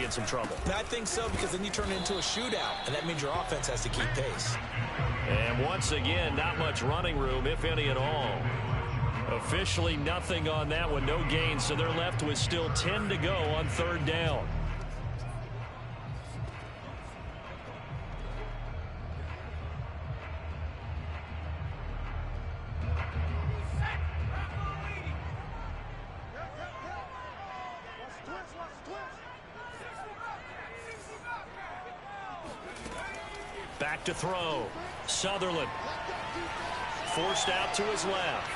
in some trouble. I think so, because then you turn it into a shootout, and that means your offense has to keep pace. And once again, not much running room, if any at all. Officially nothing on that one, no gain, so they're left with still 10 to go on third down. Back to throw. Sutherland. Forced out to his left.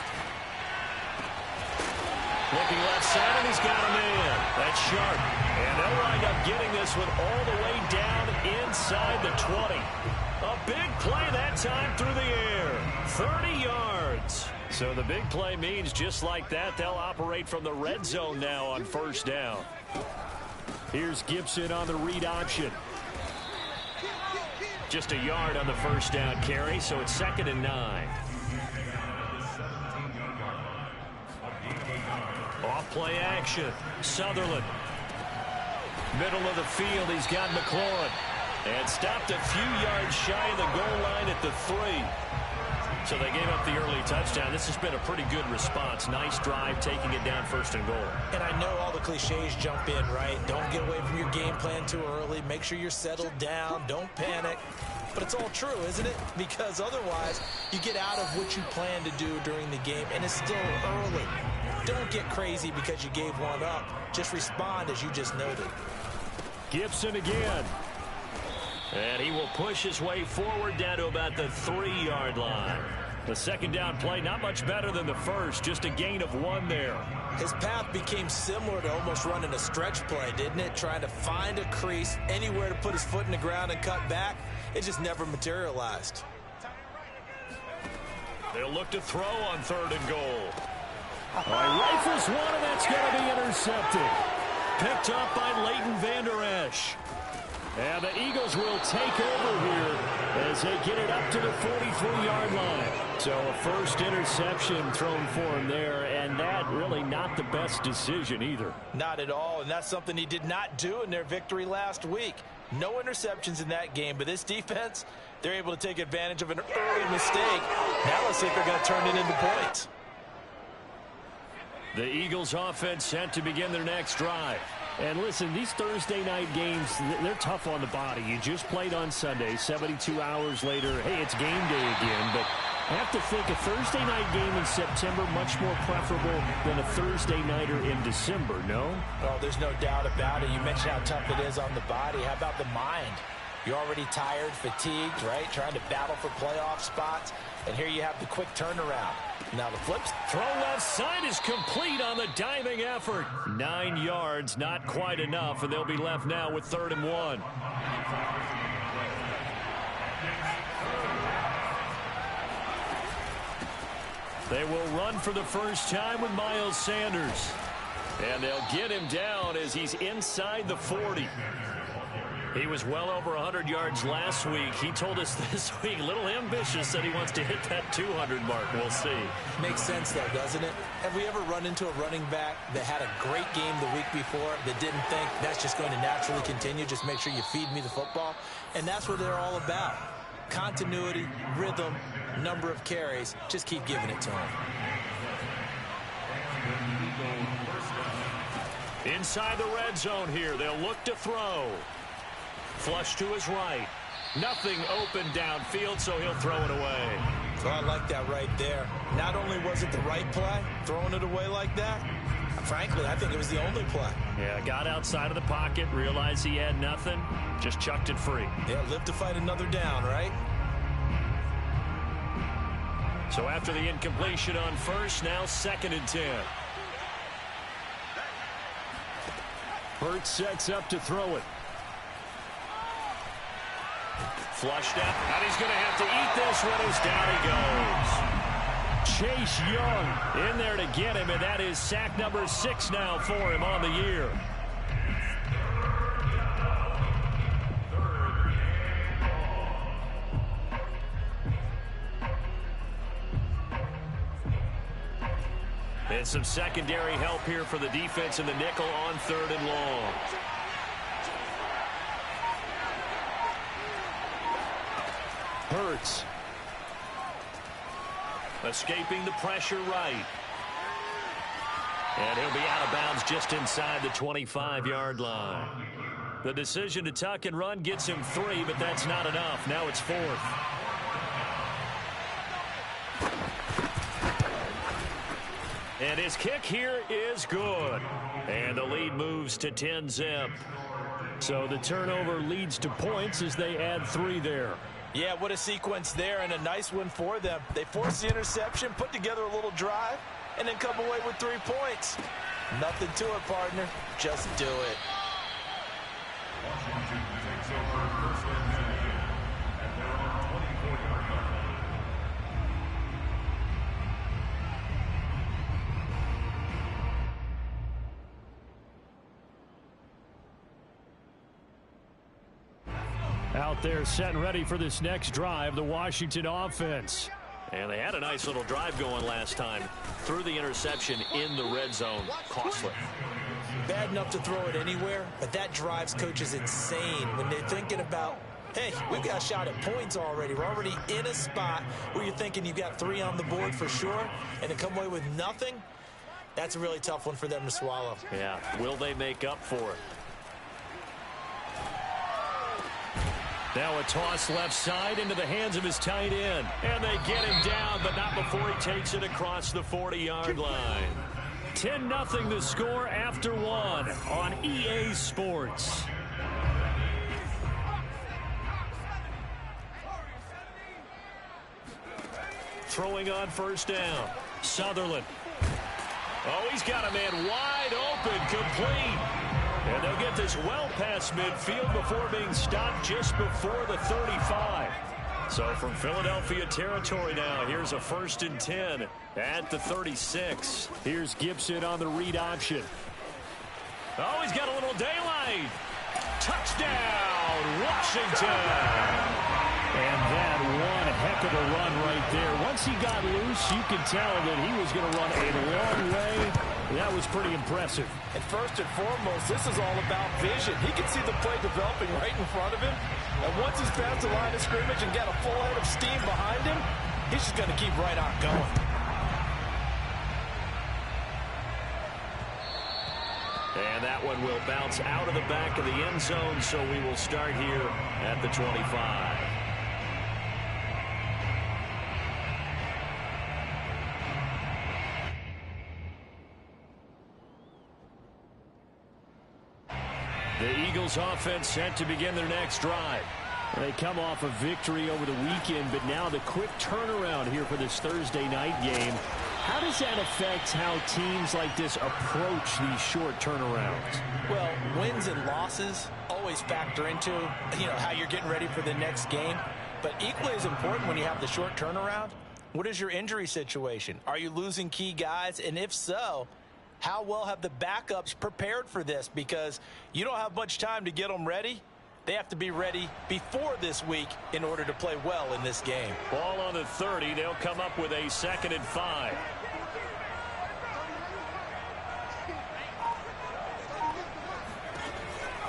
Looking left side, and he's got a man. That's sharp. And they'll wind up getting this one all the way down inside the 20. A big play that time through the air. 30 yards. So the big play means just like that, they'll operate from the red zone now on first down. Here's Gibson on the read option. Just a yard on the first down carry, so it's 2nd and 9. Off play action. Sutherland. Middle of the field, he's got McLaurin. And stopped a few yards shy of the goal line at the 3. So they gave up the early touchdown. This has been a pretty good response. Nice drive, taking it down 1st and goal. And I know all the cliches jump in, right? Don't get away from your game plan too early. Make sure you're settled down. Don't panic. But it's all true, isn't it? Because otherwise, you get out of what you plan to do during the game, and it's still early. Don't get crazy because you gave one up. Just respond as you just noted. Gibson again. And he will push his way forward down to about the 3-yard line. The second down play, not much better than the first, just a gain of 1 there. His path became similar to almost running a stretch play, didn't it? Trying to find a crease, anywhere to put his foot in the ground and cut back. It just never materialized. They'll look to throw on 3rd and goal. Rifles one, and that's going to be intercepted. Picked up by Leighton Vander Esch. And the Eagles will take over here as they get it up to the 43-yard line. So a first interception thrown for him there, and that really not the best decision either. Not at all, and that's something he did not do in their victory last week. No interceptions in that game, but this defense, they're able to take advantage of an early mistake. Now let's see if they're going to turn it into points. The Eagles offense set to begin their next drive. And listen, these Thursday night games, they're tough on the body. You just played on Sunday, 72 hours later, hey, it's game day again. But I have to think a Thursday night game in September much more preferable than a Thursday nighter in December, no? Oh, there's no doubt about it. You mentioned how tough it is on the body. How about the mind? You're already tired, fatigued, right? Trying to battle for playoff spots. And here you have the quick turnaround. Now the flips. Throw left side is complete on the diving effort. 9 yards, not quite enough, and they'll be left now with 3rd and 1. They will run for the first time with Miles Sanders. And they'll get him down as he's inside the 40. He was well over 100 yards last week. He told us this week, a little ambitious, that he wants to hit that 200 mark. We'll see. Makes sense, though, doesn't it? Have we ever run into a running back that had a great game the week before that didn't think that's just going to naturally continue? Just make sure you feed me the football. And that's what they're all about. Continuity, rhythm, number of carries. Just keep giving it to him. Inside the red zone here. They'll look to throw. Flush to his right. Nothing open downfield, so he'll throw it away. So I like that right there. Not only was it the right play, throwing it away like that, frankly, I think it was the only play. Yeah, got outside of the pocket, realized he had nothing, just chucked it free. Yeah, live to fight another down, right? So after the incompletion on first, now 2nd and 10. Burt sets up to throw it. Flushed out, and he's going to have to eat this one as down he goes. Chase Young in there to get him, and that is sack number 6 now for him on the year. And some secondary help here for the defense in the nickel on 3rd and long. Hurts. Escaping the pressure right. And he'll be out of bounds just inside the 25-yard line. The decision to tuck and run gets him 3, but that's not enough. Now it's 4th. And his kick here is good. And the lead moves to 10-zip. So the turnover leads to points as they add 3 there. Yeah, what a sequence there, and a nice one for them. They force the interception, put together a little drive, and then come away with 3 points. Nothing to it, partner. Just do it. Washington takes over first and 10 at their own 24-yard line. Out there set and ready for this next drive, the Washington offense. And they had a nice little drive going last time. Threw the interception in the red zone. Costly. Bad enough to throw it anywhere, but that drives coaches insane when they're thinking about, hey, we've got a shot at points already. We're already in a spot where you're thinking you've got 3 on the board for sure, and to come away with nothing, that's a really tough one for them to swallow. Yeah, will they make up for it? Now a toss left side into the hands of his tight end. And they get him down, but not before he takes it across the 40-yard line. 10-0 the score after 1 on EA Sports. Throwing on first down. Sutherland. Oh, he's got a man wide open, complete. And they'll get this well past midfield before being stopped just before the 35. So from Philadelphia territory now, here's a 1st and 10 at the 36. Here's Gibson on the read option. Oh, he's got a little daylight. Touchdown, Washington. And that one heck of a run right there. Once he got loose, you could tell that he was going to run a long way. That was pretty impressive. And first and foremost, this is all about vision. He can see the play developing right in front of him. And once he's past the line of scrimmage and got a full head of steam behind him, he's just going to keep right on going. And that one will bounce out of the back of the end zone, so we will start here at the 25. The Eagles offense set to begin their next drive. They come off a victory over the weekend, but now the quick turnaround here for this Thursday night game. How does that affect how teams like this approach these short turnarounds? Well, wins and losses always factor into, how you're getting ready for the next game. But equally as important when you have the short turnaround, what is your injury situation? Are you losing key guys? And if so, how well have the backups prepared for this? Because you don't have much time to get them ready. They have to be ready before this week in order to play well in this game. Ball on the 30. They'll come up with a 2nd and 5.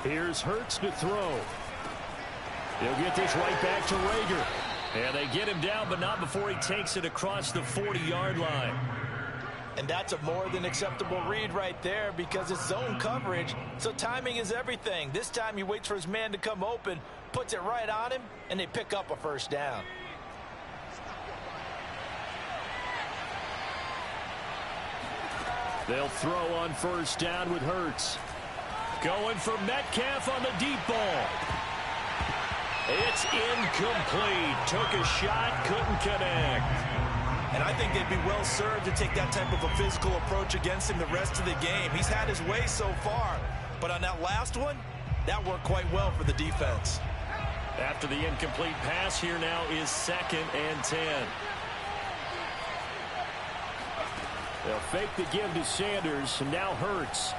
Here's Hurts to throw. He'll get this right back to Reagor. And they get him down, but not before he takes it across the 40-yard line. And that's a more than acceptable read right there because it's zone coverage, so timing is everything. This time he waits for his man to come open, puts it right on him, and they pick up a first down. They'll throw on first down with Hurts. Going for Metcalf on the deep ball. It's incomplete. Took a shot, couldn't connect. And I think they'd be well served to take that type of a physical approach against him the rest of the game. He's had his way so far, but on that last one, that worked quite well for the defense. After the incomplete pass, here now is 2nd and 10. They'll fake the give to Sanders, and now Hurts.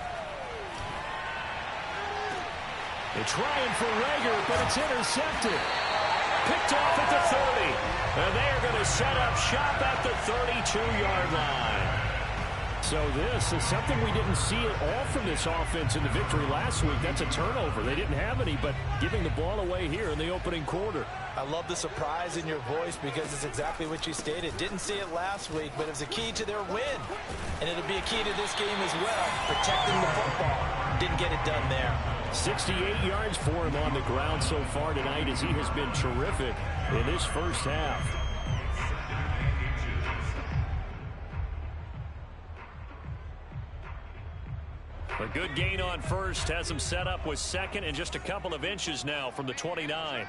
They're trying for Reagor, but it's intercepted. Picked off at the 30. And they are going to set up shop at the 32-yard line. So this is something we didn't see at all from this offense in the victory last week. That's a turnover. They didn't have any, but giving the ball away here in the opening quarter. I love the surprise in your voice because it's exactly what you stated. Didn't see it last week, but it was a key to their win. And it'll be a key to this game as well, protecting the football. Didn't get it done there. 68 yards for him on the ground so far tonight as he has been terrific in this first half. A good gain on first has him set up with second and just a couple of inches now from the 29.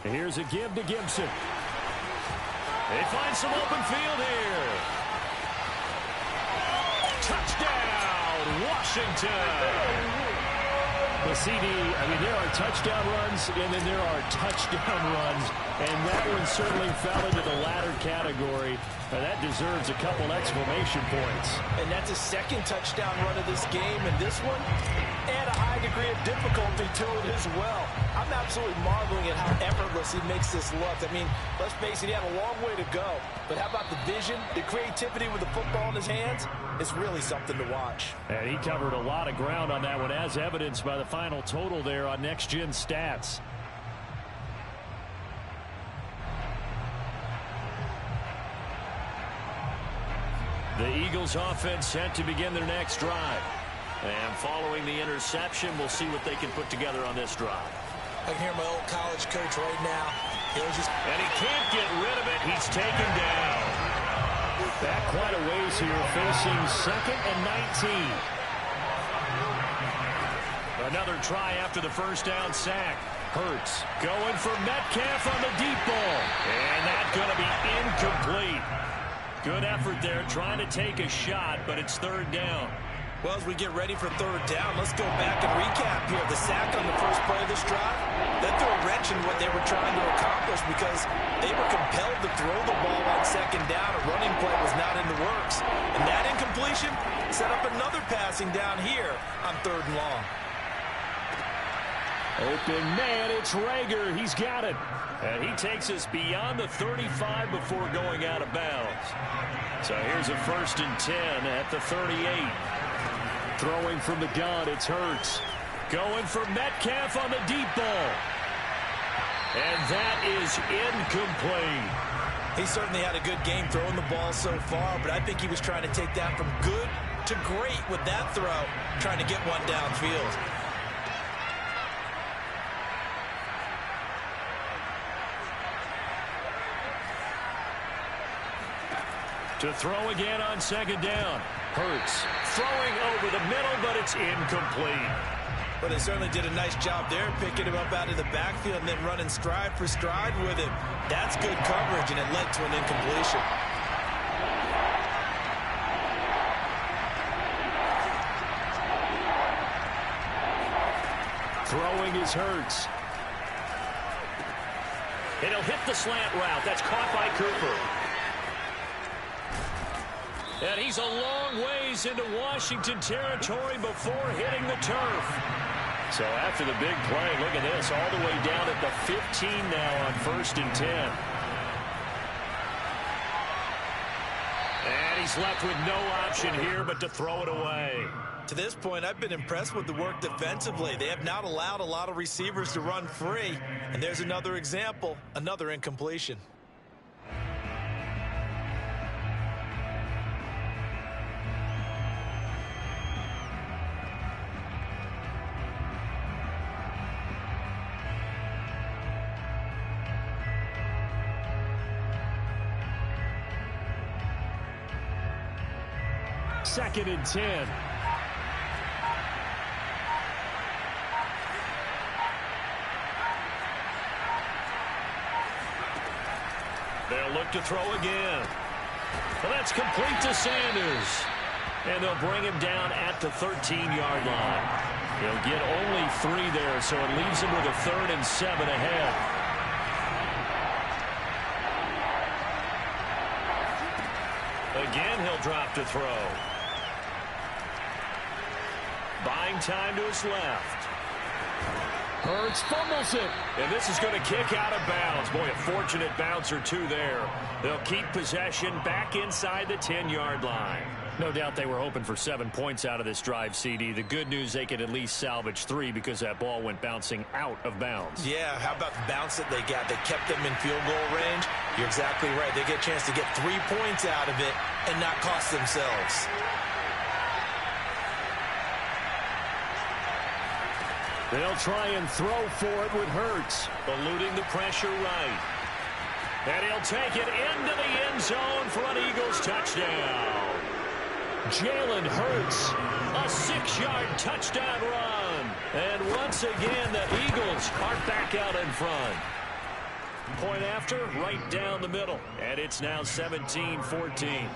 Here's a give to Gibson. They find some open field here. Touchdown, Washington. The CD, I mean, there are touchdown runs, and then there are touchdown runs, and that one certainly fell into the latter category. That deserves a couple exclamation points. And that's a second touchdown run of this game, and this one, add a high degree of difficulty to it as well. I'm absolutely marveling at how effortless he makes this look. I mean, let's face it, he had a long way to go. But how about the vision, the creativity with the football in his hands? It's really something to watch. And he covered a lot of ground on that one, as evidenced by the final total there on Next Gen Stats. The Eagles offense set to begin their next drive. And following the interception, we'll see what they can put together on this drive. I can hear my old college coach right now. And he can't get rid of it. He's taken down. Back quite a ways here, facing 2nd and 19. Another try after the first down sack. Hurts going for Metcalf on the deep ball. And that's going to be incomplete. Good effort there, trying to take a shot, but it's 3rd down. Well, as we get ready for 3rd down, let's go back and recap here. The sack on the first play of this drive, that threw a wrench in what they were trying to accomplish because they were compelled to throw the ball on 2nd down. A running play was not in the works. And that incompletion set up another passing down here on 3rd and long. Open man, it's Rager. He's got it. And he takes us beyond the 35 before going out of bounds. So here's a 1st and 10 at the 38. Throwing from the gun, it's Hurts. Going for Metcalf on the deep ball. And that is incomplete. He certainly had a good game throwing the ball so far, but I think he was trying to take that from good to great with that throw, trying to get one downfield. To throw again on 2nd down. Hurts throwing over the middle, but it's incomplete. But they certainly did a nice job there, picking him up out of the backfield and then running stride for stride with him. That's good coverage, and it led to an incompletion. Throwing is Hurts. And he'll hit the slant route. That's caught by Cooper. And he's a long ways into Washington territory before hitting the turf. So after the big play, look at this, all the way down at the 15 now on 1st and 10. And he's left with no option here but to throw it away. To this point, I've been impressed with the work defensively. They have not allowed a lot of receivers to run free. And there's another example, another incompletion. Second and 10. They'll look to throw again. Well, that's complete to Sanders. And they'll bring him down at the 13-yard line. He'll get only 3 there, so it leaves him with a 3rd and 7 ahead. Again, he'll drop to throw. Buying time to his left. Hurts fumbles it. And this is going to kick out of bounds. Boy, a fortunate bounce or two there. They'll keep possession back inside the 10-yard line. No doubt they were hoping for 7 points out of this drive, CD. The good news, they could at least salvage 3 because that ball went bouncing out of bounds. Yeah, how about the bounce that they got? They kept them in field goal range. You're exactly right. They get a chance to get 3 points out of it and not cost themselves. They'll try and throw for it with Hurts, eluding the pressure right. And he'll take it into the end zone for an Eagles touchdown. Jalen Hurts, a 6-yard touchdown run. And once again, the Eagles are back out in front. Point after, right down the middle. And it's now 17-14.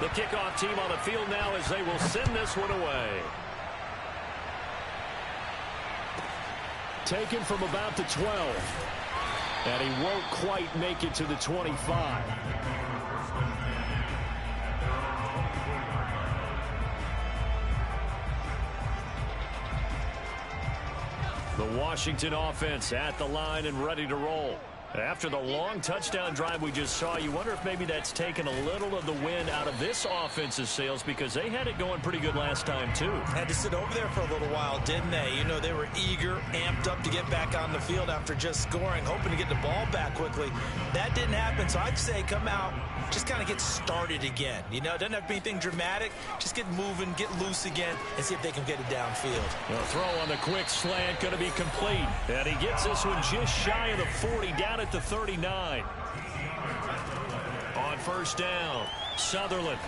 The kickoff team on the field now as they will send this one away. Taken from about the 12. And he won't quite make it to the 25. The Washington offense at the line and ready to roll. After the long touchdown drive we just saw, you wonder if maybe that's taken a little of the wind out of this offense's sails because they had it going pretty good last time, too. Had to sit over there for a little while, didn't they? You know, they were eager, amped up to get back on the field after just scoring, hoping to get the ball back quickly. That didn't happen, so I'd say come out, just kind of get started again. You know, it doesn't have to be anything dramatic. Just get moving, get loose again, and see if they can get it downfield. The throw on the quick slant going to be complete. And he gets this one just shy of the 40, down at the 39. On first down, Sutherland.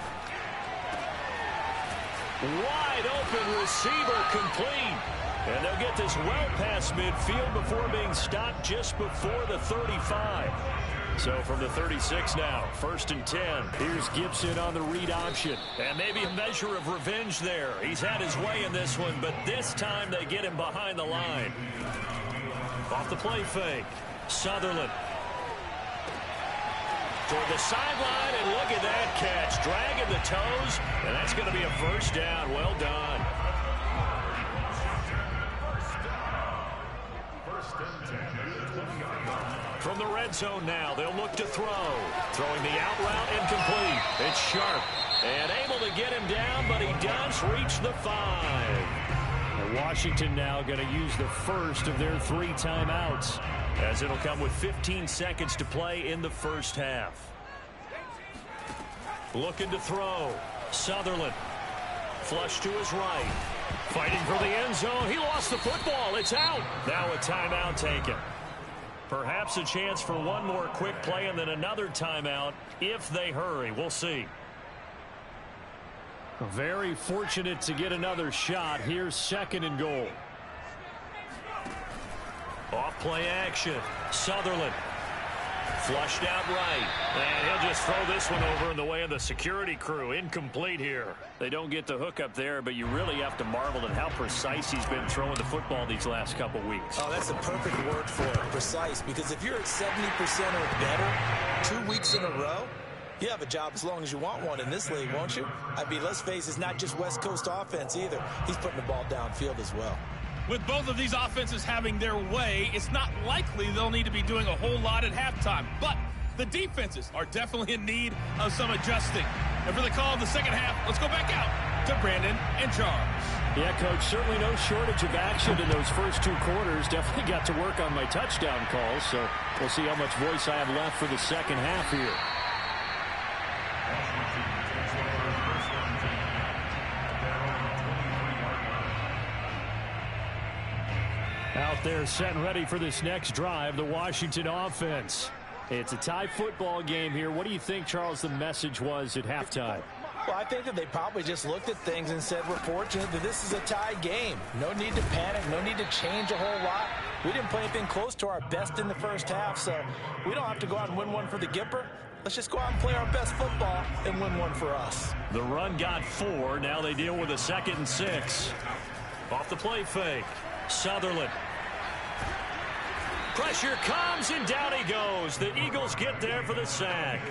Wide open receiver complete. And they'll get this well past midfield before being stopped just before the 35. So from the 36 now, 1st and 10. Here's Gibson on the read option. And maybe a measure of revenge there. He's had his way in this one, but this time they get him behind the line. Off the play fake. Sutherland. Toward the sideline, and look at that catch. Dragging the toes, and that's going to be a first down. Well done. From the red zone now, they'll look to throw. Throwing the out route incomplete. It's Sharp. And able to get him down, but he does reach the 5. And Washington now going to use the first of their 3 timeouts, as it'll come with 15 seconds to play in the first half. Looking to throw. Sutherland. Flush to his right. Fighting for the end zone. He lost the football. It's out. Now a timeout taken. Perhaps a chance for one more quick play and then another timeout if they hurry. We'll see. Very fortunate to get another shot. Here's 2nd and goal. Off play action. Sutherland. Flushed out right. And he'll just throw this one over in the way of the security crew. Incomplete here. They don't get the hook up there, but you really have to marvel at how precise he's been throwing the football these last couple weeks. Oh, that's the perfect word for it, precise. Because if you're at 70% or better 2 weeks in a row, you have a job as long as you want one in this league, won't you? I mean, let's face it, it's not just West Coast offense either. He's putting the ball downfield as well. With both of these offenses having their way, it's not likely they'll need to be doing a whole lot at halftime. But the defenses are definitely in need of some adjusting. And for the call of the second half, let's go back out to Brandon and Charles. Yeah, Coach, certainly no shortage of action in those first 2 quarters. Definitely got to work on my touchdown calls, so we'll see how much voice I have left for the second half here. Out there set and ready for this next drive, the Washington offense. It's a tie football game here. What do you think, Charles, the message was at halftime? Well, I think that they probably just looked at things and said, we're fortunate that this is a tie game. No need to panic, no need to change a whole lot. We didn't play anything close to our best in the first half, so we don't have to go out and win one for the Gipper. Let's just go out and play our best football and win one for us. The run got 4. Now they deal with a 2nd and 6. Off the play fake. Sutherland. Pressure comes, and down he goes. The Eagles get there for the sack.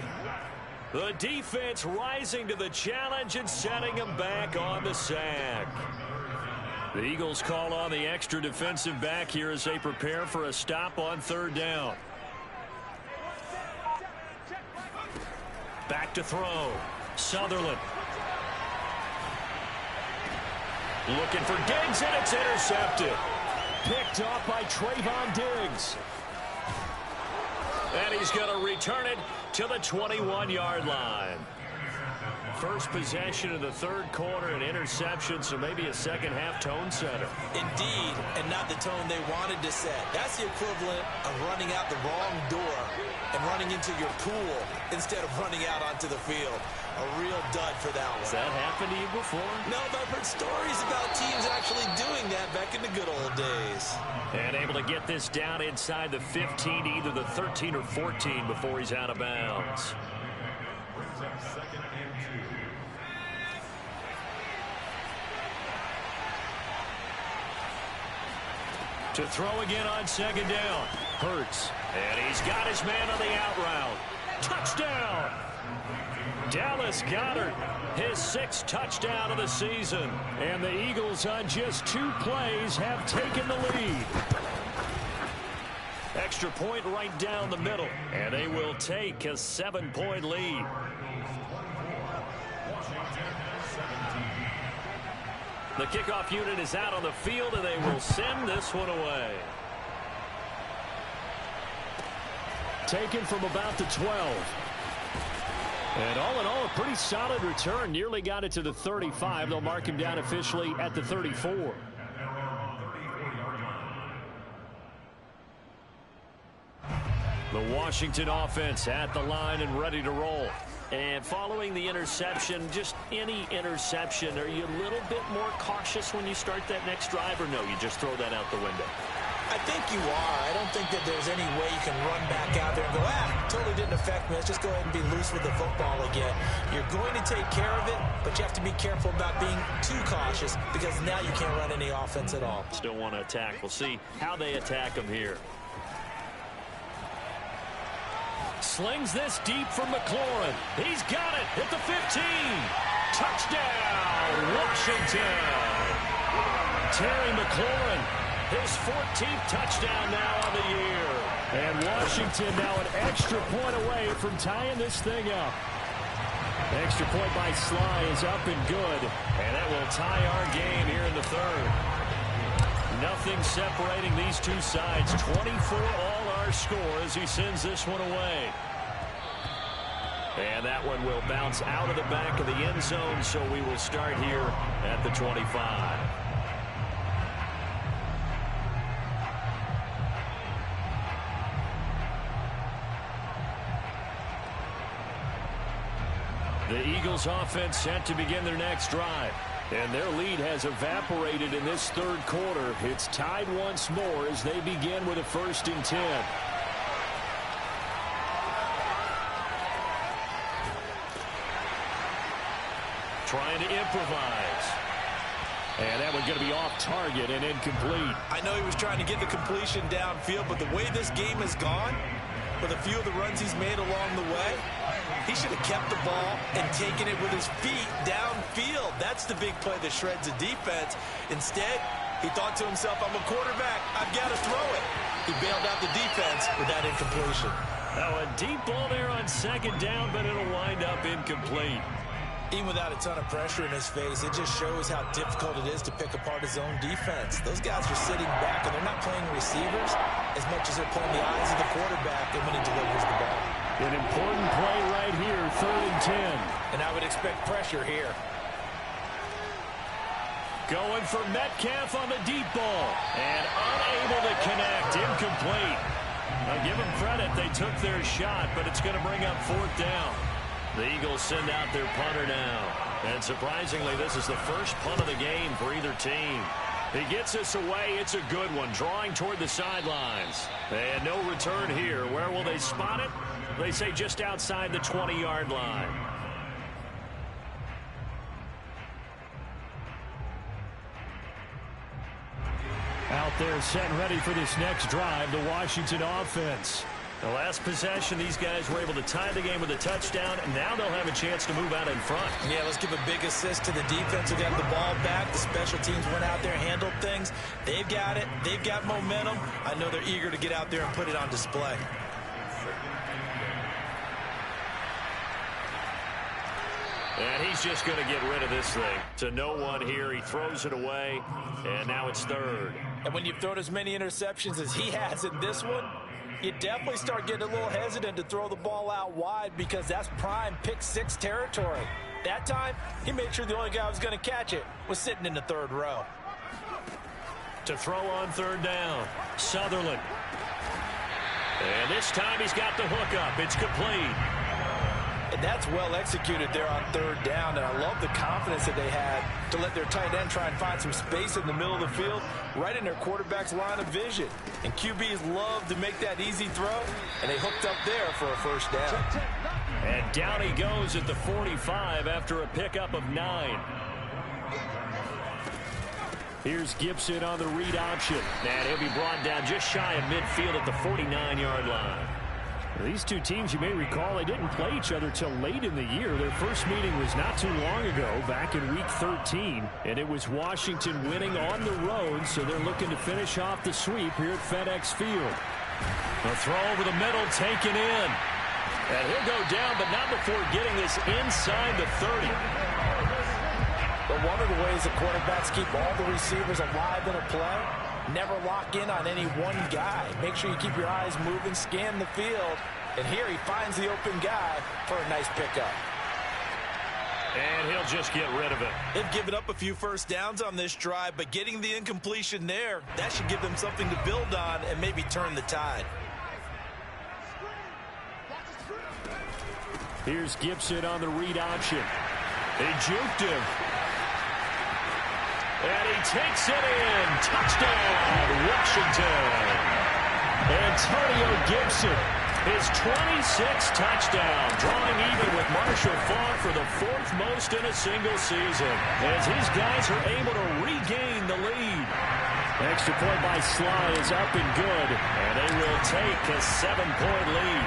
The defense rising to the challenge and setting him back on the sack. The Eagles call on the extra defensive back here as they prepare for a stop on third down. Back to throw. Sutherland. Looking for Diggs, and it's intercepted. Picked off by Trayvon Diggs. And he's going to return it to the 21-yard line. First possession of the third quarter, an interception, so maybe a second-half tone setter. Indeed, and not the tone they wanted to set. That's the equivalent of running out the wrong door and running into your pool instead of running out onto the field. A real dud for that one. Has that happened to you before? No, but I've heard stories about teams actually doing that back in the good old days. And able to get this down inside the 15, either the 13 or 14 before he's out of bounds. To throw again on second down. Hurts. And he's got his man on the out route. Touchdown! Dallas Goedert, his 6th touchdown of the season. And the Eagles on just 2 plays have taken the lead. Extra point right down the middle. And they will take a 7-point lead. The kickoff unit is out on the field, and they will send this one away. Taken from about the 12. And all in all, a pretty solid return. Nearly got it to the 35. They'll mark him down officially at the 34. The Washington offense at the line and ready to roll. And following the interception, just any interception, are you a little bit more cautious when you start that next drive, or no, you just throw that out the window? I think you are. I don't think that there's any way you can run back out there and go, totally didn't affect me. Let's just go ahead and be loose with the football again. You're going to take care of it, but you have to be careful about being too cautious because now you can't run any offense at all. Still want to attack. We'll see how they attack him here. Slings this deep from McLaurin. He's got it at the 15. Touchdown, Washington. Terry McLaurin, his 14th touchdown now on the year. And Washington now an extra point away from tying this thing up. Extra point by Sly is up and good. And that will tie our game here in the third. Nothing separating these two sides. 24 all our score as he sends this one away. And that one will bounce out of the back of the end zone, so we will start here at the 25. The Eagles offense set to begin their next drive. And their lead has evaporated in this third quarter. It's tied once more as they begin with a 1st and 10. Trying to improvise. And that one's going to be off target and incomplete. I know he was trying to get the completion downfield, but the way this game has gone, with a few of the runs he's made along the way, he should have kept the ball and taken it with his feet downfield. That's the big play that shreds a defense. Instead, he thought to himself, I'm a quarterback. I've got to throw it. He bailed out the defense with that incompletion. Now a deep ball there on second down, but it'll wind up incomplete. Even without a ton of pressure in his face, it just shows how difficult it is to pick apart his own defense. Those guys are sitting back, and they're not playing receivers as much as they're playing the eyes of the quarterback and when he delivers the ball. An important play right here, 3rd and 10. And I would expect pressure here. Going for Metcalf on the deep ball. And unable to connect. Incomplete. I'll give them credit. They took their shot, but it's going to bring up 4th down. The Eagles send out their punter now. And surprisingly, this is the first punt of the game for either team. He gets us away. It's a good one. Drawing toward the sidelines. And no return here. Where will they spot it? They say just outside the 20-yard line. Out there set and ready for this next drive, the Washington offense. The last possession, these guys were able to tie the game with a touchdown, and now they'll have a chance to move out in front. Yeah, let's give a big assist to the defense who got the ball back. The special teams went out there, handled things. They've got it. They've got momentum. I know they're eager to get out there and put it on display. And he's just going to get rid of this thing. To no one here. He throws it away, and now it's third. And when you've thrown as many interceptions as he has in this one, you definitely start getting a little hesitant to throw the ball out wide because that's prime pick six territory. That time, he made sure the only guy who was going to catch it was sitting in the third row. To throw on third down, Sutherland. And this time he's got the hook up. It's complete. And that's well executed there on third down, and I love the confidence that they had to let their tight end try and find some space in the middle of the field, right in their quarterback's line of vision. And QBs love to make that easy throw, and they hooked up there for a first down. And down he goes at the 45 after a pickup of 9. Here's Gibson on the read option, and he'll be brought down just shy of midfield at the 49-yard line. These two teams, you may recall, they didn't play each other till late in the year. Their first meeting was not too long ago, back in Week 13. And it was Washington winning on the road, so they're looking to finish off the sweep here at FedEx Field. The throw over the middle taken in. And he'll go down, but not before getting this inside the 30. But one of the ways the quarterbacks keep all the receivers alive in a play, never lock in on any one guy. Make sure you keep your eyes moving, scan the field. And here he finds the open guy for a nice pickup. And he'll just get rid of it. They've given up a few first downs on this drive, but getting the incompletion there, that should give them something to build on and maybe turn the tide. Here's Gibson on the read option. They juked him. And he takes it in. Touchdown, Washington. Antonio Gibson, his 26th touchdown, drawing even with Marshall Faulk for the 4th most in a single season, as his guys are able to regain the lead. Extra point by Sly is up and good. And they will take a 7-point lead.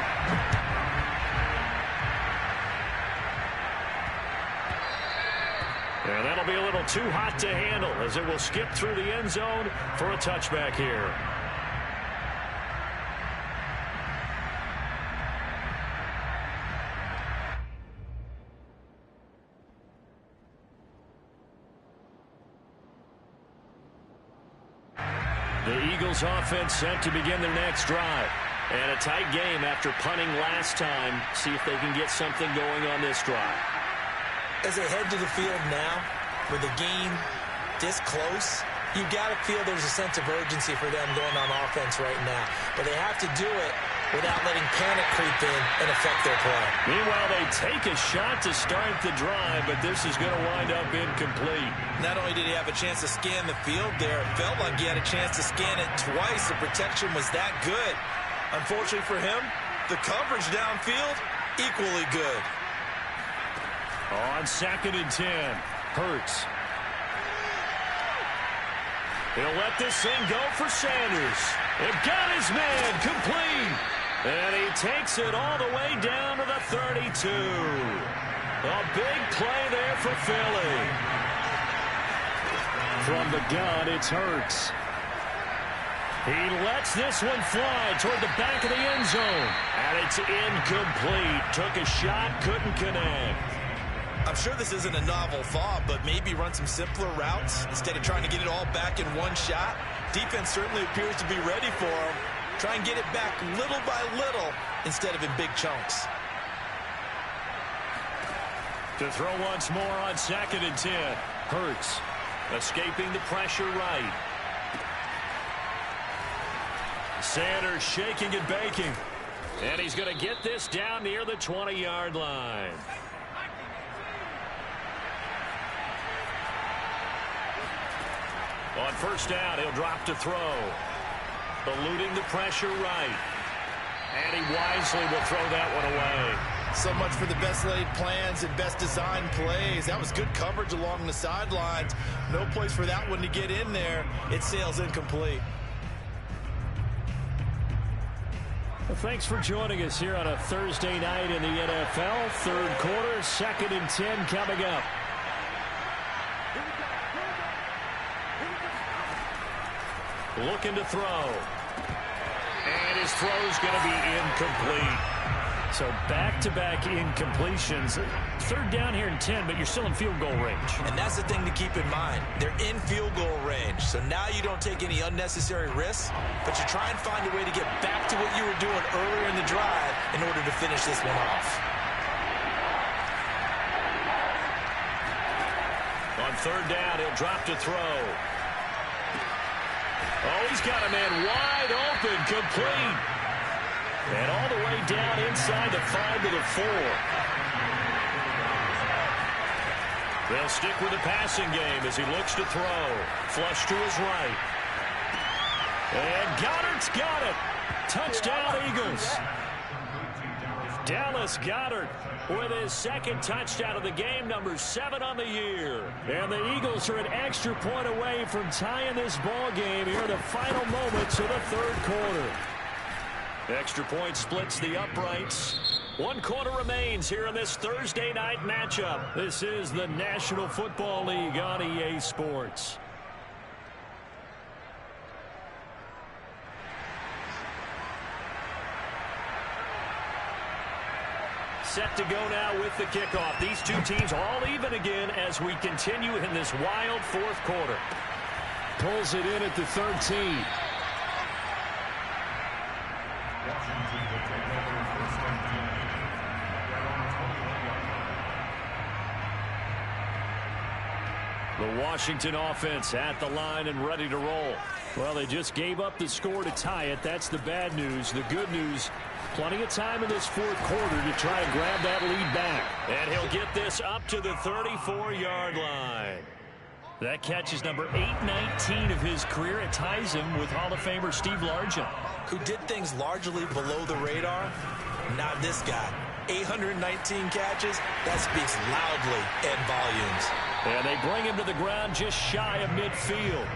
And that'll be a little too hot to handle as it will skip through the end zone for a touchback here. The Eagles offense set to begin their next drive. And a tight game after punting last time. See if they can get something going on this drive. As they head to the field now, with the game this close, you got to feel there's a sense of urgency for them going on offense right now. But they have to do it without letting panic creep in and affect their play. Meanwhile, they take a shot to start the drive, but this is going to wind up incomplete. Not only did he have a chance to scan the field there, it felt like he had a chance to scan it twice. The protection was that good. Unfortunately for him, the coverage downfield, equally good. On 2nd and 10, Hurts. He'll let this thing go for Sanders. It got his man complete. And he takes it all the way down to the 32. A big play there for Philly. From the gun, it's Hurts. He lets this one fly toward the back of the end zone. And it's incomplete. Took a shot, couldn't connect. I'm sure this isn't a novel thought, but maybe run some simpler routes instead of trying to get it all back in one shot. Defense certainly appears to be ready for him. Try and get it back little by little instead of in big chunks. To throw once more on 2nd and 10. Hurts escaping the pressure right. Sanders shaking and baking. And he's going to get this down near the 20-yard line. On first down, he'll drop to throw. Eluding the pressure right. And he wisely will throw that one away. So much for the best laid plans and best designed plays. That was good coverage along the sidelines. No place for that one to get in there. It sails incomplete. Well, thanks for joining us here on a Thursday night in the NFL. Third quarter, 2nd and 10 coming up. Looking to throw. And his throw's going to be incomplete. So back-to-back incompletions. Third down here in 10, but you're still in field goal range. And that's the thing to keep in mind. They're in field goal range. So now you don't take any unnecessary risks, but you try and find a way to get back to what you were doing earlier in the drive in order to finish this one off. On third down, he'll drop to throw. Oh, he's got a man wide open, complete. And all the way down inside the 5 to the 4. They'll stick with the passing game as he looks to throw. Flush to his right. And Goddard's got it. Touchdown, Eagles. Dallas Goedert with his second touchdown of the game, number 7 on the year. And the Eagles are an extra point away from tying this ball game here in the final moments of the third quarter. Extra point splits the uprights. 1 quarter remains here in this Thursday night matchup. This is the National Football League on EA Sports. Set to go now with the kickoff. These two teams all even again as we continue in this wild fourth quarter. Pulls it in at the 13. The Washington offense at the line and ready to roll. Well, they just gave up the score to tie it. That's the bad news. The good news, plenty of time in this fourth quarter to try and grab that lead back. And he'll get this up to the 34-yard line. That catch is number 819 of his career. It ties him with Hall of Famer Steve Largent, who did things largely below the radar. Not this guy. 819 catches, that speaks loudly in volumes. And they bring him to the ground just shy of midfield.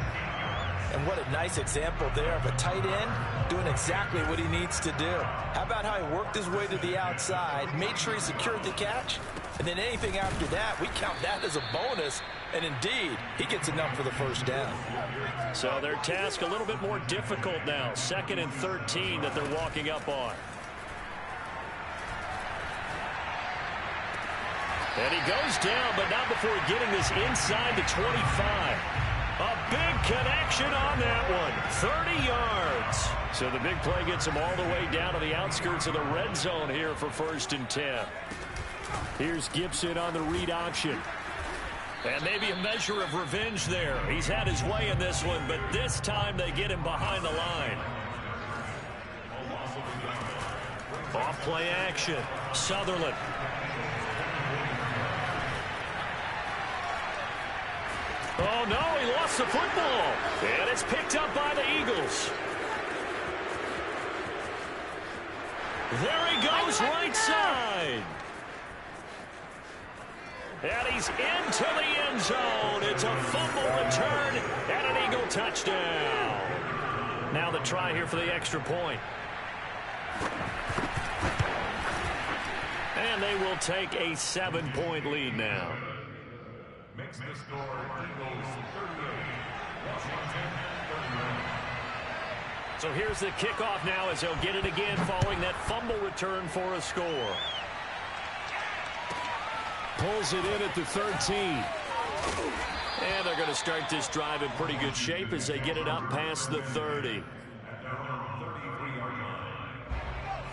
And what a nice example there of a tight end doing exactly what he needs to do. How about how he worked his way to the outside, made sure he secured the catch, and then anything after that, we count that as a bonus. And indeed, he gets enough for the first down. So their task a little bit more difficult now. 2nd and 13 that they're walking up on. And he goes down, but not before getting this inside the 25. A big connection on that one. 30 yards. So the big play gets him all the way down to the outskirts of the red zone here for 1st and 10. Here's Gibson on the read option. And maybe a measure of revenge there. He's had his way in this one, but this time they get him behind the line. Off play action. Sutherland. Oh, no, he lost the football. And it's picked up by the Eagles. There he goes, right side. And he's into the end zone. It's a fumble return and an Eagle touchdown. Now the try here for the extra point. And they will take a 7-point lead now. Makes the score Eagles 38, Washington 31. So here's the kickoff now as they'll get it again following that fumble return for a score. Pulls it in at the 13. And they're going to start this drive in pretty good shape as they get it up past the 30.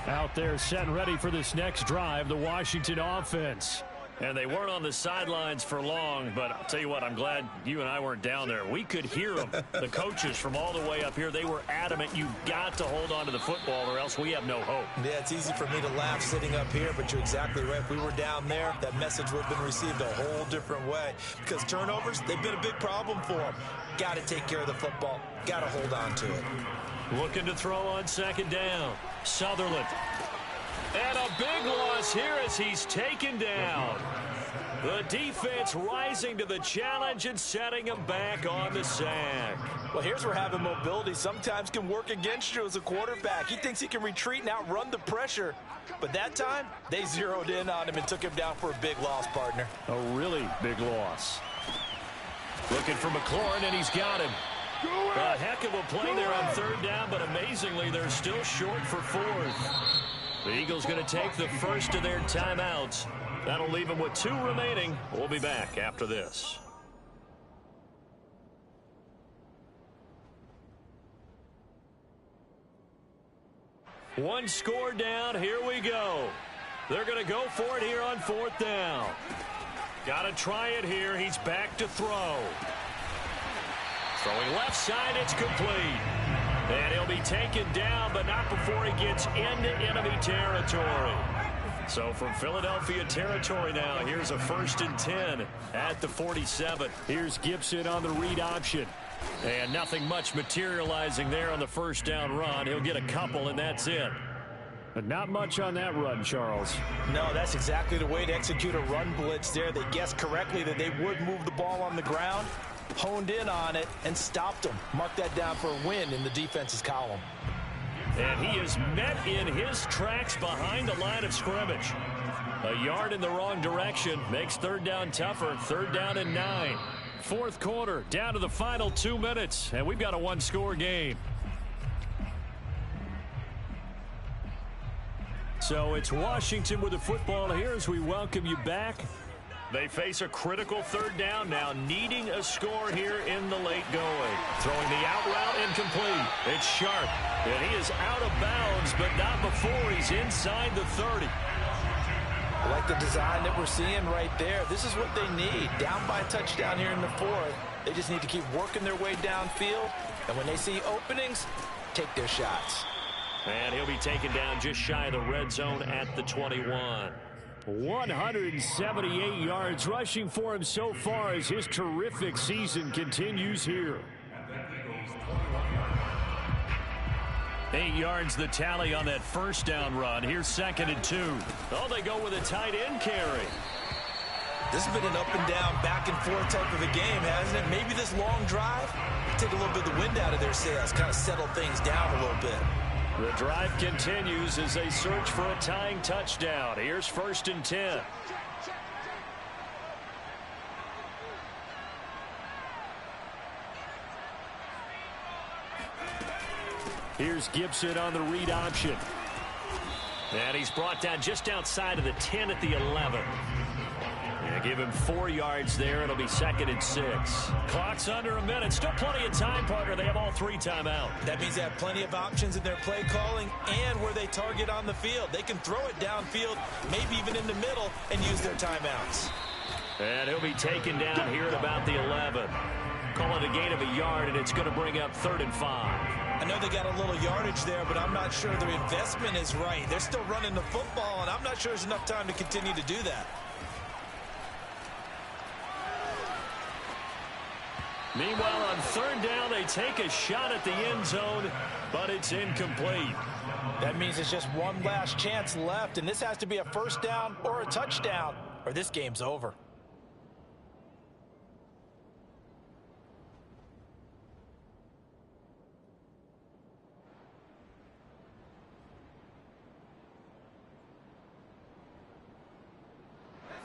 Out there set and ready for this next drive, the Washington offense. And they weren't on the sidelines for long, but I'll tell you what, I'm glad you and I weren't down there. We could hear them, the coaches from all the way up here. They were adamant, you've got to hold on to the football or else we have no hope. Yeah, it's easy for me to laugh sitting up here, but you're exactly right. If we were down there, that message would have been received a whole different way. Because turnovers, they've been a big problem for them. Got to take care of the football. Got to hold on to it. Looking to throw on 2nd down. Sutherland. And a big loss here as he's taken down. The defense rising to the challenge and setting him back on the sack. Well, here's where having mobility sometimes can work against you as a quarterback. He thinks he can retreat and outrun the pressure. But that time, they zeroed in on him and took him down for a big loss, partner. A really big loss. Looking for McLaurin, and he's got him. A heck of a play there on third down, but amazingly, they're still short for fourth. The Eagles going to take the first of their timeouts. That'll leave them with 2 remaining. We'll be back after this. One score down. Here we go. They're going to go for it here on fourth down. Got to try it here. He's back to throw. Throwing left side. It's complete. And he'll be taken down, but not before he gets into enemy territory. So from Philadelphia territory now, here's a 1st and 10 at the 47. Here's Gibson on the read option. And nothing much materializing there on the first down run. He'll get a couple, and that's it. But not much on that run, Charles. No, that's exactly the way to execute a run blitz there. They guessed correctly that they would move the ball on the ground, honed in on it, and stopped them. Mark that down for a win in the defense's column. And he is met in his tracks behind the line of scrimmage. A yard in the wrong direction makes third down tougher. Third down and 9. Fourth quarter, down to the final 2 minutes, and we've got a 1-score game. So it's Washington with the football here as we welcome you back. They face a critical third down now, needing a score here in the late going. Throwing the out route incomplete. It's Sharp, and he is out of bounds, but not before he's inside the 30. I like the design that we're seeing right there. This is what they need. Down by a touchdown here in the 4th. They just need to keep working their way downfield, and when they see openings, take their shots. And he'll be taken down just shy of the red zone at the 21. 178 yards rushing for him so far as his terrific season continues here. 8 yards the tally on that first down run. Here's 2nd and 2. Oh, they go with a tight end carry. This has been an up and down, back and forth type of a game, hasn't it? Maybe this long drive, take a little bit of the wind out of their sails, kind of settle things down a little bit. The drive continues as they search for a tying touchdown. Here's 1st and 10. Here's Gibson on the read option. And he's brought down just outside of the 10 at the 11. Yeah, give him 4 yards there. It'll be 2nd and 6. Clock's under a minute. Still plenty of time, partner. They have all 3 timeout. That means they have plenty of options in their play calling and where they target on the field. They can throw it downfield, maybe even in the middle, and use their timeouts. And he'll be taken down here at about the 11. Call it a gain of a yard, and it's going to bring up 3rd and 5. I know they got a little yardage there, but I'm not sure their investment is right. They're still running the football, and I'm not sure there's enough time to continue to do that. Meanwhile, on 3rd down, they take a shot at the end zone, but it's incomplete. That means it's just one last chance left, and this has to be a first down or a touchdown, or this game's over.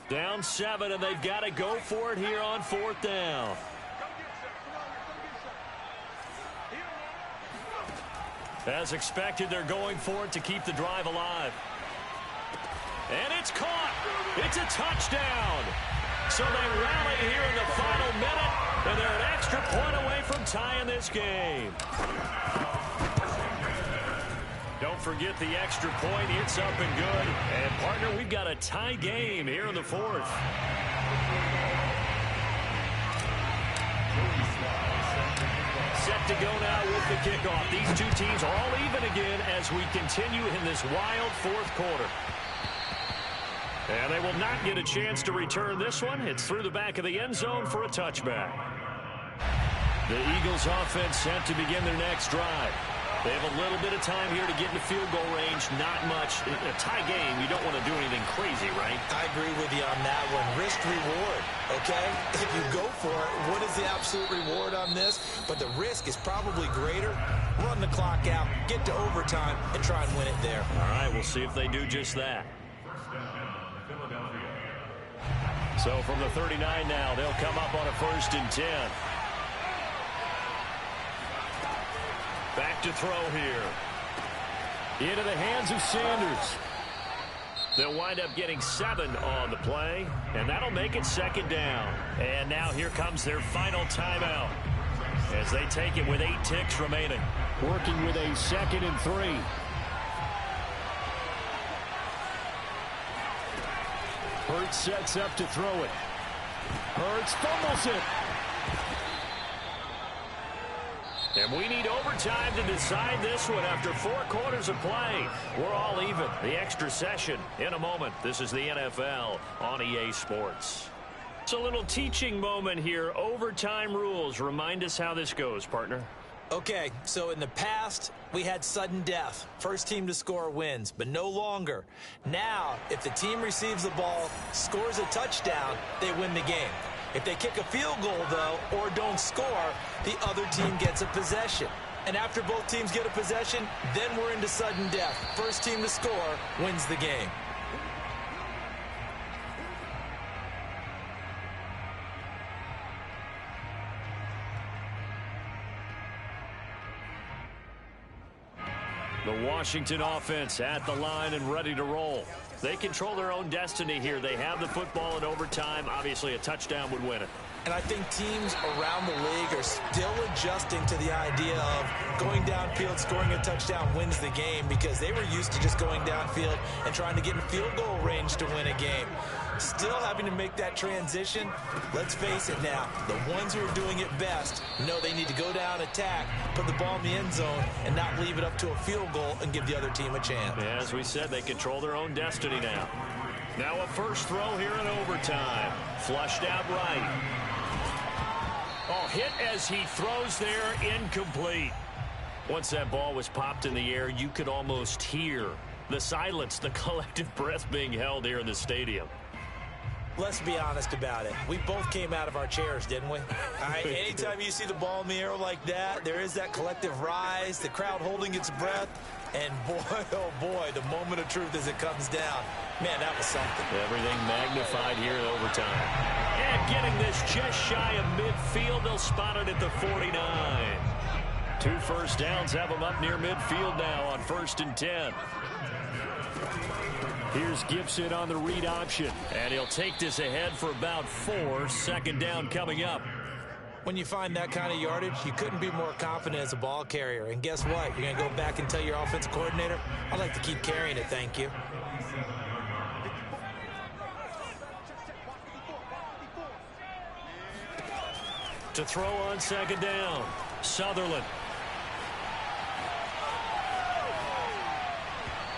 Down 7, and they've got to go for it here on 4th down. As expected, they're going for it to keep the drive alive. And it's caught. It's a touchdown. So they rally here in the final minute, and they're an extra point away from tying this game. Don't forget the extra point. It's up and good. And, partner, we've got a tie game here in the 4th. Set to go now with the kickoff. These two teams are all even again as we continue in this wild 4th quarter. And they will not get a chance to return this one. It's through the back of the end zone for a touchback. The Eagles offense set to begin their next drive. They have a little bit of time here to get into field goal range. Not much. In a tie game, you don't want to do anything crazy, right? I agree with you on that one. Risk reward, okay? If you go for it, what is the absolute reward on this? But the risk is probably greater. Run the clock out, get to overtime, and try and win it there. All right, we'll see if they do just that. So from the 39 now, they'll come up on a 1st and 10. Back to throw here. Into the hands of Sanders. They'll wind up getting 7 on the play, and that'll make it 2nd down. And now here comes their final timeout as they take it with 8 ticks remaining. Working with a 2nd and 3. Hurts sets up to throw it. Hurts fumbles it. And we need overtime to decide this one after 4 quarters of play. We're all even. The extra session in a moment. This is the NFL on EA Sports. It's a little teaching moment here. Overtime rules. Remind us how this goes, partner. Okay, so in the past, we had sudden death. First team to score wins, but no longer. Now, if the team receives the ball, scores a touchdown, they win the game. If they kick a field goal, though, or don't score, the other team gets a possession. And after both teams get a possession, then we're into sudden death. First team to score wins the game. The Washington offense at the line and ready to roll. They control their own destiny here. They have the football in overtime. Obviously, a touchdown would win it. And I think teams around the league are still adjusting to the idea of going downfield, scoring a touchdown wins the game, because they were used to just going downfield and trying to get in field goal range to win a game. Still having to make that transition. Let's face it now, the ones who are doing it best know they need to go down, attack, put the ball in the end zone, and not leave it up to a field goal and give the other team a chance. Yeah, as we said, they control their own destiny now. Now a first throw here in overtime. Flushed out right. Oh, hit as he throws there, incomplete. Once that ball was popped in the air, you could almost hear the silence, the collective breath being held here in the stadium. Let's be honest about it. We both came out of our chairs, didn't we? All right, anytime you see the ball in the air like that, there is that collective rise, the crowd holding its breath, and boy, oh boy, the moment of truth as it comes down. Man, that was something. Everything magnified here in overtime. And getting this just shy of midfield, they'll spot it at the 49. 2 first downs have them up near midfield now on 1st and 10. Here's Gibson on the read option. And he'll take this ahead for about 4. 2nd down coming up. When you find that kind of yardage, you couldn't be more confident as a ball carrier. And guess what? You're going to go back and tell your offensive coordinator, I'd like to keep carrying it, thank you. To throw on 2nd down, Sutherland.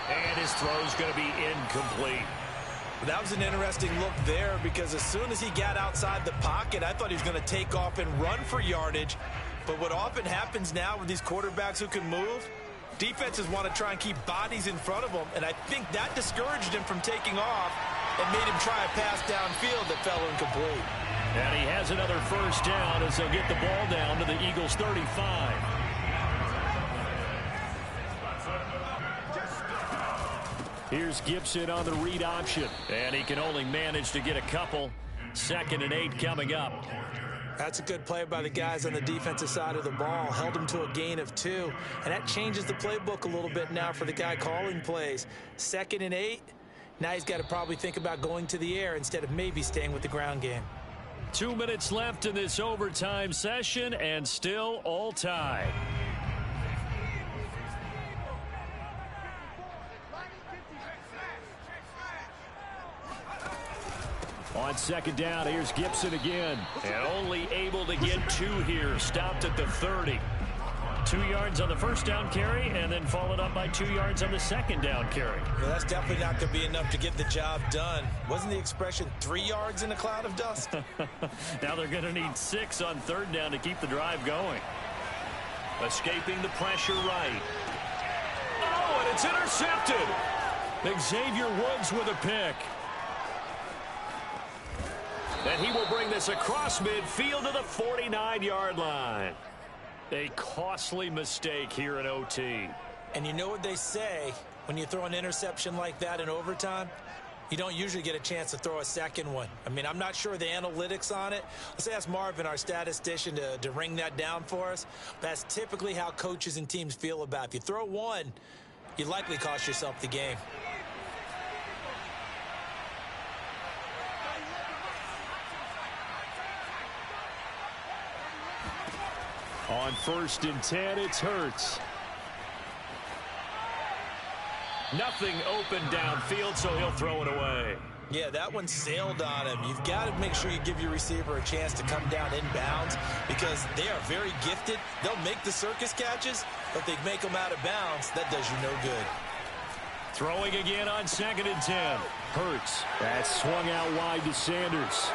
And his throw's going to be incomplete. That was an interesting look there, because as soon as he got outside the pocket, I thought he was going to take off and run for yardage. But what often happens now with these quarterbacks who can move, defenses want to try and keep bodies in front of them, and I think that discouraged him from taking off and made him try a pass downfield that fell incomplete. And he has another first down as they'll get the ball down to the Eagles' 35. Here's Gibson on the read option. And he can only manage to get a couple. 2nd and 8 coming up. That's a good play by the guys on the defensive side of the ball. Held him to a gain of 2. And that changes the playbook a little bit now for the guy calling plays. 2nd and 8. Now he's got to probably think about going to the air instead of maybe staying with the ground game. 2 minutes left in this overtime session, and still all tied. On 2nd down, here's Gibson again. And only able to get 2 here. Stopped at the 30. 2 yards on the first down carry, and then followed up by 2 yards on the 2nd down carry. Well, that's definitely not going to be enough to get the job done. Wasn't the expression 3 yards in a cloud of dust? Now they're going to need 6 on 3rd down to keep the drive going. Escaping the pressure right. Oh, and it's intercepted. Xavier Woods with a pick. And he will bring this across midfield to the 49-yard line. A costly mistake here in OT. And you know what they say, when you throw an interception like that in overtime, you don't usually get a chance to throw a second one. I mean, I'm not sure the analytics on it. Let's ask Marvin, our statistician, to ring that down for us. That's typically how coaches and teams feel about it. If you throw one, you likely cost yourself the game. On 1st and 10, it's Hurts. Nothing open downfield, so he'll throw it away. Yeah, that one sailed on him. You've got to make sure you give your receiver a chance to come down inbounds because they are very gifted. They'll make the circus catches, but if they make them out of bounds, that does you no good. Throwing again on 2nd and 10. Hurts. That swung out wide to Sanders.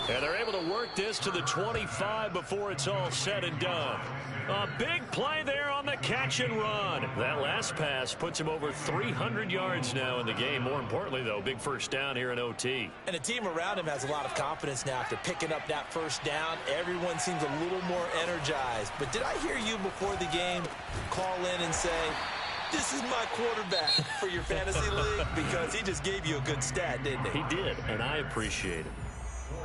And they're able to work this to the 25 before it's all said and done. A big play there on the catch and run. That last pass puts him over 300 yards now in the game. More importantly, though, big first down here in OT. And the team around him has a lot of confidence now after picking up that first down. Everyone seems a little more energized. But did I hear you before the game call in and say, this is my quarterback for your fantasy league? Because he just gave you a good stat, didn't he? He did, and I appreciate it.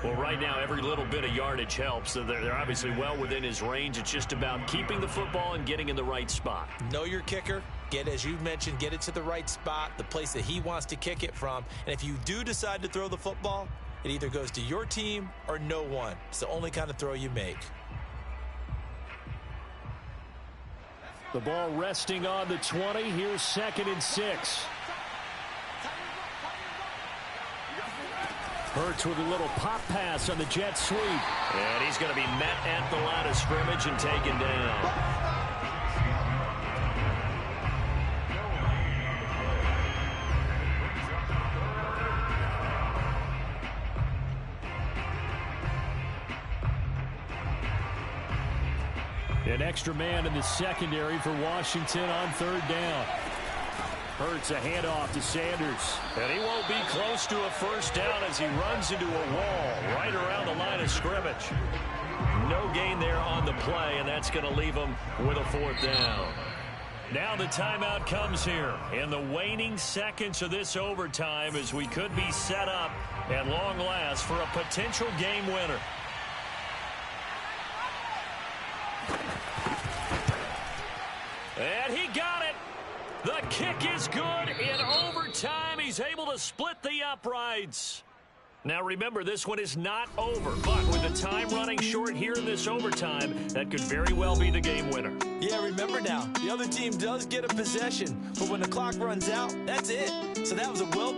Well, right now, every little bit of yardage helps. So they're obviously well within his range. It's just about keeping the football and getting in the right spot. Know your kicker. As you mentioned, get it to the right spot, the place that he wants to kick it from. And if you do decide to throw the football, it either goes to your team or no one. It's the only kind of throw you make. The ball resting on the 20. Here's 2nd and 6. Hurts with a little pop pass on the jet sweep. And he's going to be met at the line of scrimmage and taken down. An extra man in the secondary for Washington on 3rd down. Hurts a handoff to Sanders. And he won't be close to a first down as he runs into a wall right around the line of scrimmage. No gain there on the play, and that's going to leave him with a 4th down. Now the timeout comes here in the waning seconds of this overtime as we could be set up at long last for a potential game winner. And he got it. The kick is good in overtime. He's able to split the uprights. Now remember, this one is not over, but with the time running short here in this overtime, that could very well be the game winner. Yeah, remember now, the other team does get a possession, but when the clock runs out, that's it. So that was a well